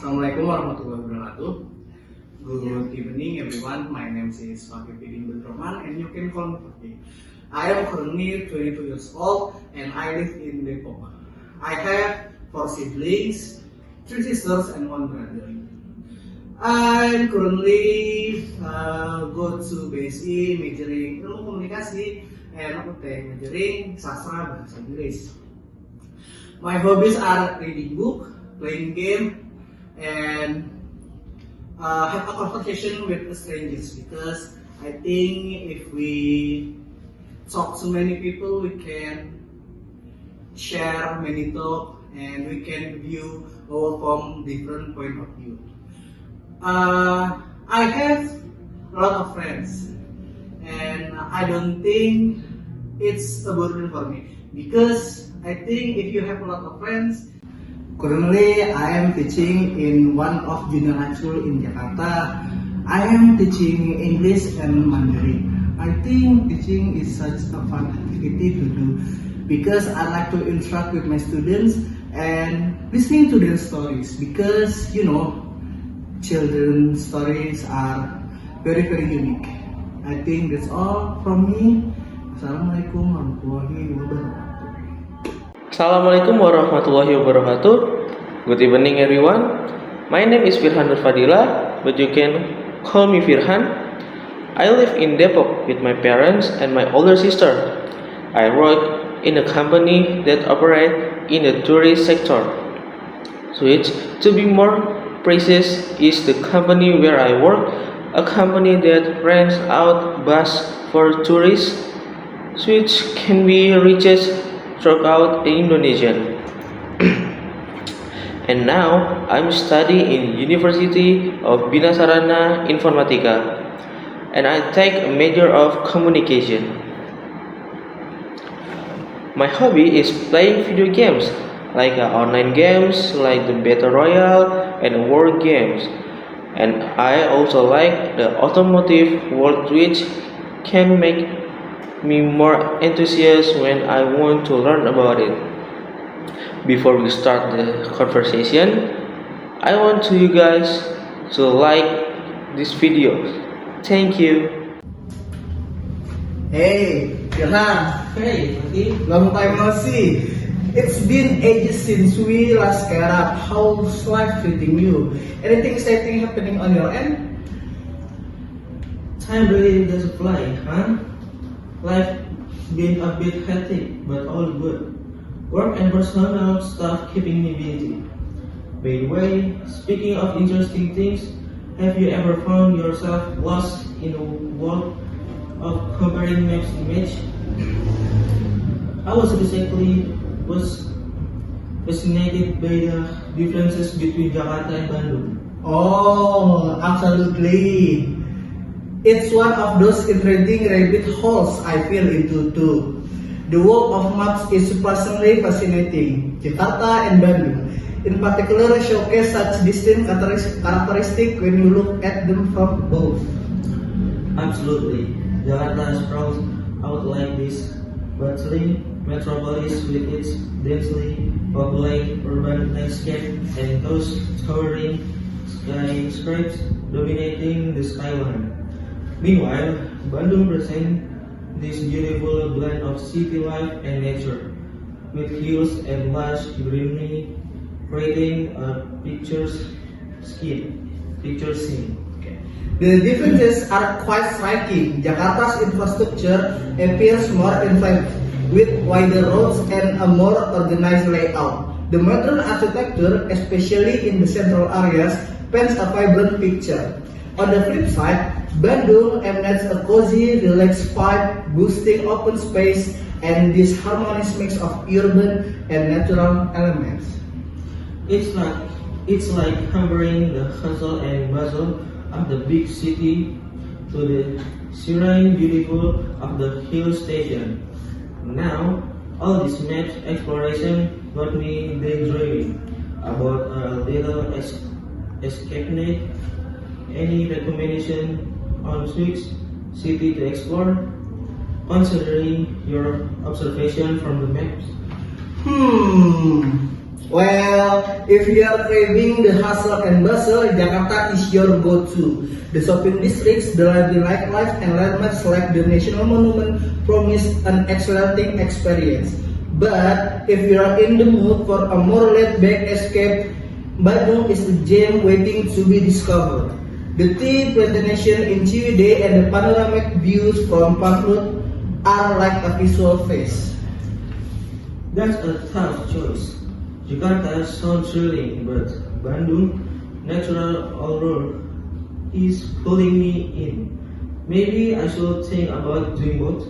Assalamualaikum warahmatullahi wabarakatuh. Good evening everyone. My name is Faqihufiddin I and you can call me Faqih. I am currently 22 years old and I live in Depok. I have 4 siblings, 3 sisters and 1 brother. I currently go to BSI majoring ilmu komunikasi and UT majoring sastra bahasa Inggris. My hobbies are reading book, playing game, and have a conversation with strangers, because I think if we talk to many people, we can share many talk and we can view our from different point of view. I have a lot of friends and I don't think it's a burden for me, because I think if you have a lot of friends. Currently, I am teaching in one of junior high school in Jakarta. I am teaching English and Mandarin. I think teaching is such a fun activity to do, because I like to interact with my students and listening to their stories, because children's stories are very unique. I think that's all from me. Assalamualaikum warahmatullahi wabarakatuh. Assalamualaikum warahmatullahi wabarakatuh. Good evening everyone. My name is Firhan Nur F, but you can call me Firhan. I live in Depok with my parents and my older sister. I work in a company that operates in the tourist sector. Which, to be more precise, is the company where I work, a company that rents out bus for tourists, which can be reached throughout Indonesia. And now I'm studying in University of Bina Sarana Informatika, and I take a major of communication. My hobby is playing video games, like online games like the Battle Royale and war games, and I also like the automotive world, which can make me more enthusiastic when I want to learn about it. Before we start the conversation, I want you guys to like this video. Thank you. Hey, Firhan. Hey, Long time no see. It's been ages since we last caught up. How's life treating you? Anything exciting happening on your end? time really doesn't fly, huh? Life been a bit hectic, but all good. Work and personal stuff keeping me busy. By the way, speaking of interesting things, have you ever found yourself lost in a world of comparing maps image? I was fascinated by the differences between Jakarta and Bandung. Oh, absolutely. It's one of those intriguing rabbit holes I fell into too. The world of maps is surprisingly fascinating. Jakarta and Bandung, in particular, showcase such distinct characteristics when you look at them from both. Absolutely. Jakarta sprawls out like this bustling metropolis with its densely populated urban landscape and those towering skyscrapers dominating the skyline. Meanwhile, Bandung presents this beautiful blend of city life and nature, with hills and lush greenery, creating a picture scene. The differences are quite striking. Jakarta's infrastructure appears more involved, with wider roads and a more organized layout. The modern architecture, especially in the central areas, paints a vibrant picture. On the flip side, Bandung emanates a cozy, relaxed vibe, boosting open space and this harmonious mix of urban and natural elements. It's like comparing the hustle and bustle of the big city to the serene beauty of the hill station. Now, all this map exploration got me daydreaming about a little escape night. Any recommendation on which city to explore, considering your observation from the maps? Well, if you are craving the hustle and bustle, Jakarta is your go-to. The shopping districts, the lively nightlife, and landmarks like the National Monument promise an exhilarating experience. But if you are in the mood for a more laid-back escape, Bandung is a gem waiting to be discovered. The tea plantation in Ciwidey and the panoramic views from Pangrut are like a visual feast. That's a tough choice. Jakarta sounds thrilling, but Bandung natural allure is pulling me in. Maybe I should think about doing both.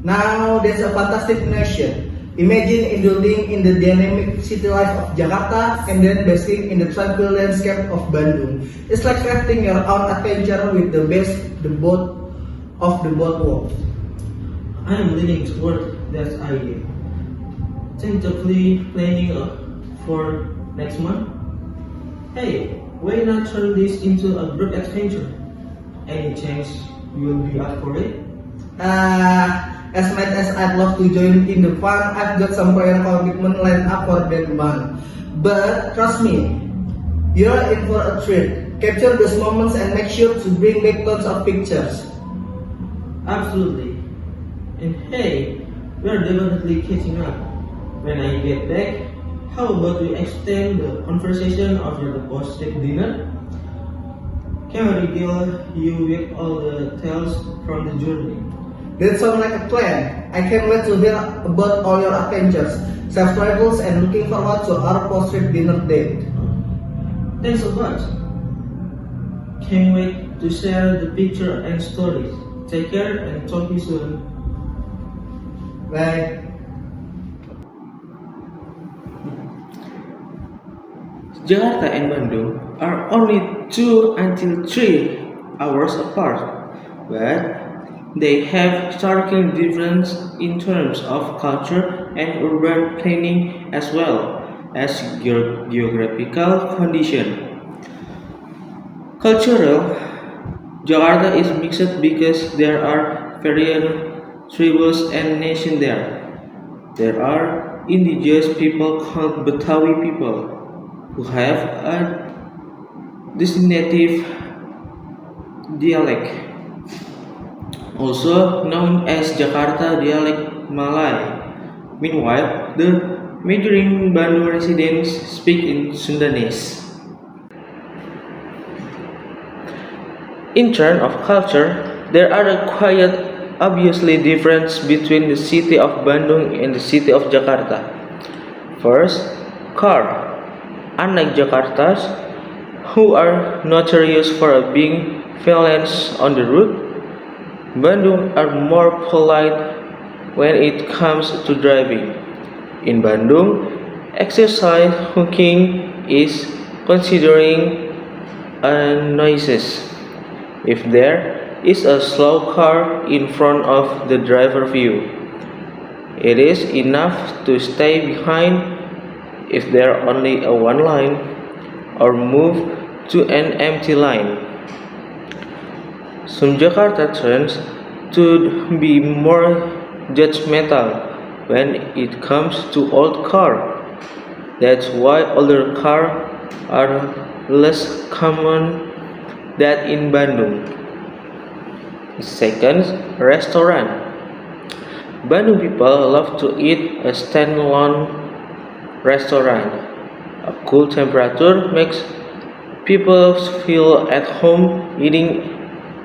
Now that's a fantastic notion. Imagine indulging in the dynamic city life of Jakarta and then basking in the tranquil landscape of Bandung. It's like crafting your own adventure with the best the both of the both worlds. I am leaning toward that idea. Tentatively planning for next month. Hey, why not turn this into a group adventure? Any chance you will be up for it? As much as I'd love to join in the fun, I've got some prior commitment lined up for that month. But trust me, you're in for a treat. Capture those moments and make sure to bring back tons of pictures. Absolutely. And hey, we are definitely catching up. When I get back, how about we extend the conversation over the post-trip dinner? Can I regale you with all the tales from the journey? That sounds like a plan. I can't wait to hear about all your adventures, self-travels, and looking forward to our post-trip dinner date. Thanks so much. Can't wait to share the picture and stories. Take care and talk to you soon. Bye. Jakarta and Bandung are only 2 until 3 hours apart, but they have striking difference in terms of culture and urban planning as well as geographical condition. Cultural, Jakarta is mixed because there are various tribes and nations there. There are indigenous people called Betawi people who have a distinctive dialect, also known as Jakarta dialect Malay. Meanwhile, the majority Bandung residents speak in Sundanese. In terms of culture, there are a quite obviously difference between the city of Bandung and the city of Jakarta. First, car. Unlike Jakarta's, who are notorious for being violent on the road, Bandung are more polite when it comes to driving. In Bandung, exercise honking is considering a nuisance. If there is a slow car in front of the driver view, it is enough to stay behind if there are only a one line or move to an empty line. Some Jakarta tends to be more judgmental when it comes to old car. That's why older cars are less common than in Bandung. Second, restaurant. Bandung people love to eat a standalone restaurant. A cool temperature makes people feel at home eating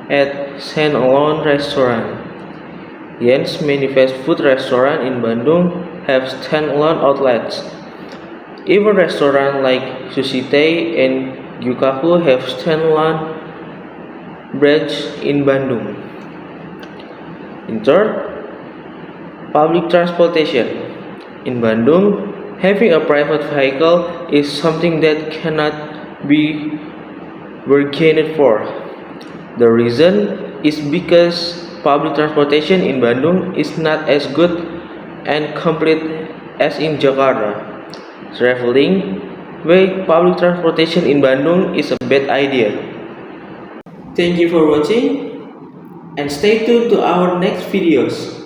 at standalone restaurant. Hence, many fast food restaurants in Bandung have standalone outlets. Even restaurants like Sushi Tei and Gyukaku have standalone branch in Bandung. In third, public transportation. In Bandung, having a private vehicle is something that cannot be bargained for. The reason is because public transportation in Bandung is not as good and complete as in Jakarta. Traveling by public transportation in Bandung is a bad idea. Thank you for watching and stay tuned to our next videos.